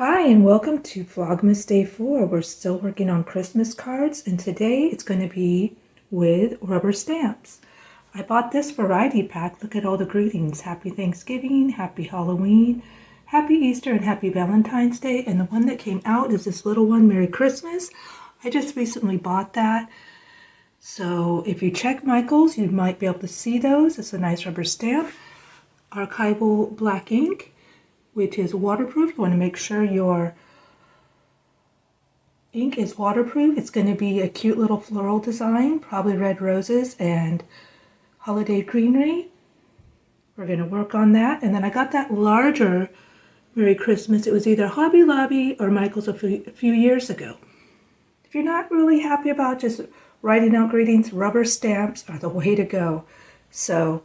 Hi and welcome to Vlogmas Day 4. We're still working on Christmas cards and today it's going to be with rubber stamps. I bought this variety pack. Look at all the greetings. Happy Thanksgiving, Happy Halloween, Happy Easter, and Happy Valentine's Day. And the one that came out is this little one, Merry Christmas. I just recently bought that. So if you check Michael's, you might be able to see those. It's a nice rubber stamp. Archival black ink, which is waterproof. You want to make sure your ink is waterproof. It's going to be a cute little floral design, probably red roses and holiday greenery. We're going to work on that. And then I got that larger Merry Christmas. It was either Hobby Lobby or Michael's a few years ago. If you're not really happy about just writing out greetings, rubber stamps are the way to go. So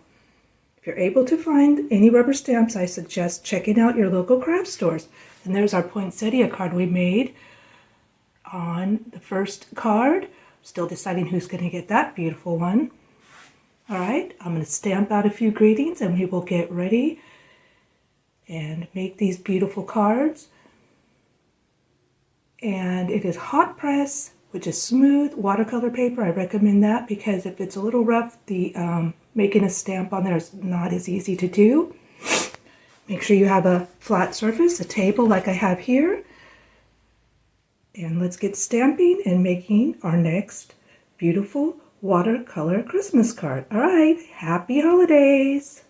if you're able to find any rubber stamps, I suggest checking out your local craft stores. And there's our poinsettia card we made on the first card. Still deciding who's going to get that beautiful one. All right, I'm going to stamp out a few greetings and we will get ready and make these beautiful cards. And it is hot press, which is smooth watercolor paper. I recommend that because if it's a little rough, the making a stamp on there is not as easy to do. Make sure you have a flat surface, a table like I have here. And let's get stamping and making our next beautiful watercolor Christmas card. All right, happy holidays!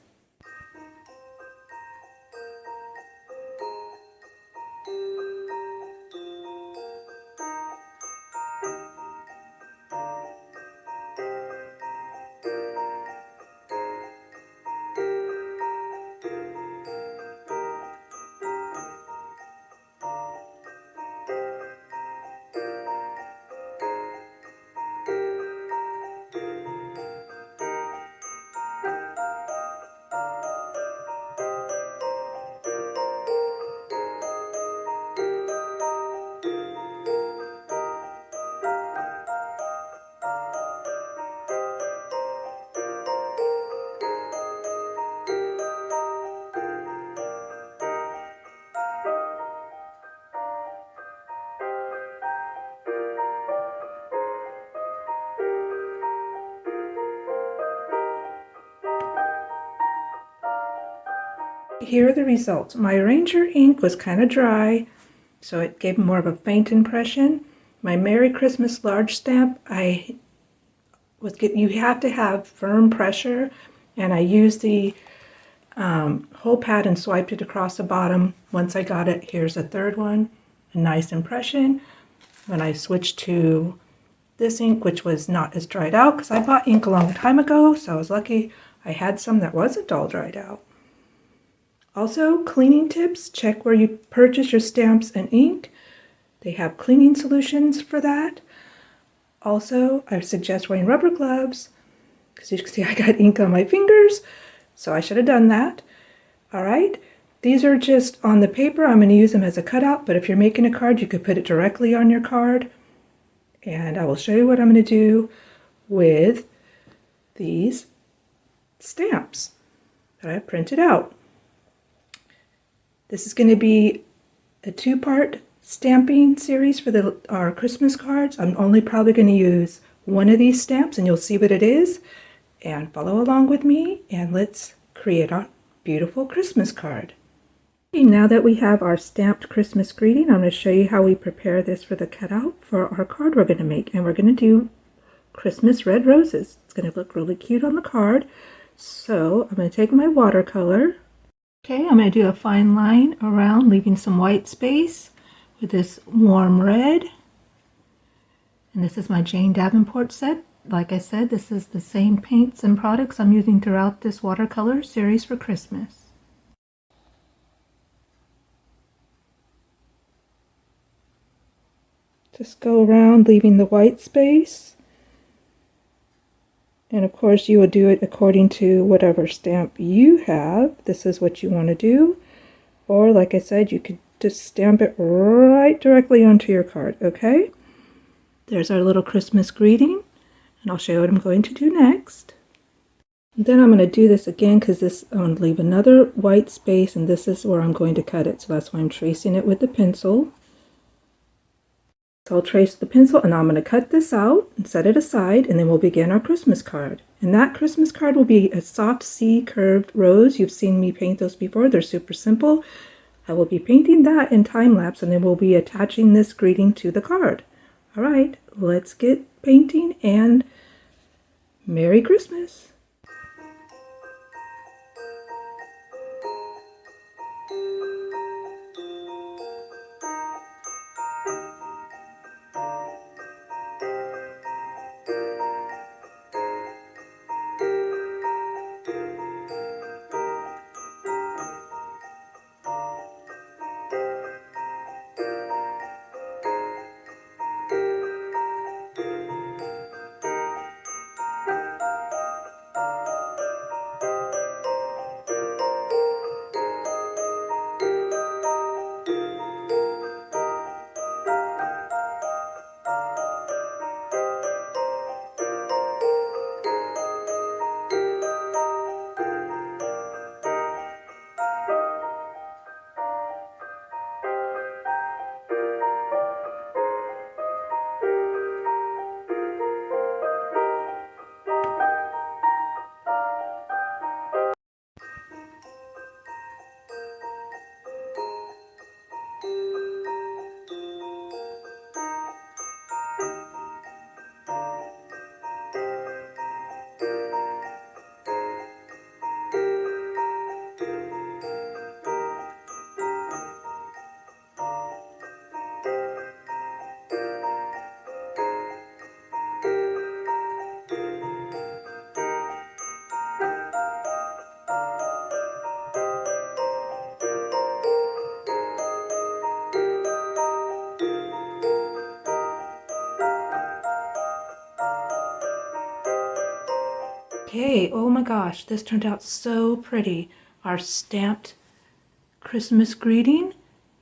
Here are the results. My arranger ink was kind of dry, so it gave more of a faint impression. My Merry Christmas large stamp, you have to have firm pressure, and I used the whole pad and swiped it across the bottom. Once I got it, here's a third one, a nice impression. When I switched to this ink, which was not as dried out, because I bought ink a long time ago, so I was lucky I had some that wasn't all dried out. Also, cleaning tips, check where you purchase your stamps and ink. They have cleaning solutions for that. Also, I suggest wearing rubber gloves, because you can see I got ink on my fingers, so I should have done that. All right, these are just on the paper. I'm going to use them as a cutout, but if you're making a card, you could put it directly on your card. And I will show you what I'm going to do with these stamps that I printed out. This is going to be a two-part stamping series for our Christmas cards. I'm only probably going to use one of these stamps and you'll see what it is. And follow along with me and let's create our beautiful Christmas card. Okay, now that we have our stamped Christmas greeting, I'm going to show you how we prepare this for the cutout for our card we're going to make. And we're going to do Christmas red roses. It's going to look really cute on the card. So I'm going to take my watercolor. Okay, I'm going to do a fine line around, leaving some white space with this warm red. And this is my Jane Davenport set. Like I said, this is the same paints and products I'm using throughout this watercolor series for Christmas. Just go around, leaving the white space. And of course you will do it according to whatever stamp you have. This is what you want to do. Or like I said, you could just stamp it right directly onto your card, okay? There's our little Christmas greeting. And I'll show you what I'm going to do next. And then I'm going to do this again because this I'm going to leave another white space, and this is where I'm going to cut it. So that's why I'm tracing it with the pencil. So I'll trace the pencil, and I'm going to cut this out and set it aside, and then we'll begin our Christmas card. And that Christmas card will be a soft C curved rose. You've seen me paint those before. They're super simple. I will be painting that in time lapse, and then we'll be attaching this greeting to the card. All right, let's get painting, and Merry Christmas. Okay, oh my gosh, this turned out so pretty. Our stamped Christmas greeting.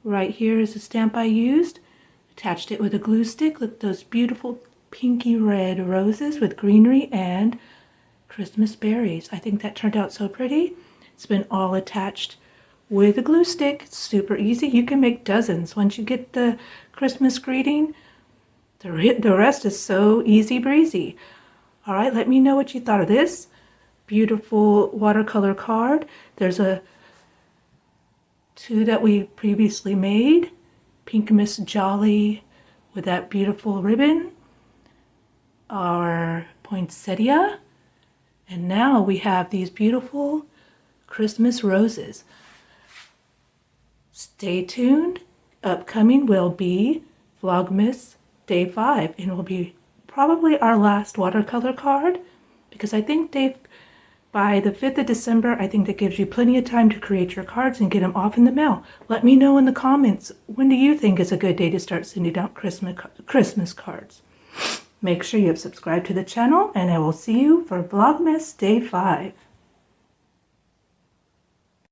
Right here is the stamp I used. Attached it with a glue stick. Look, those beautiful pinky red roses with greenery and Christmas berries. I think that turned out so pretty. It's been all attached with a glue stick. It's super easy. You can make dozens. Once you get the Christmas greeting, the rest is so easy breezy. All right, let me know what you thought of this beautiful watercolor card. There's two that we previously made. Pink Miss Jolly with that beautiful ribbon. Our poinsettia. And now we have these beautiful Christmas roses. Stay tuned. Upcoming will be Vlogmas Day 5, and it will be probably our last watercolor card, because I think by the 5th of December, I think that gives you plenty of time to create your cards and get them off in the mail. Let me know in the comments, when do you think is a good day to start sending out Christmas cards? Make sure you have subscribed to the channel, and I will see you for Vlogmas Day 5.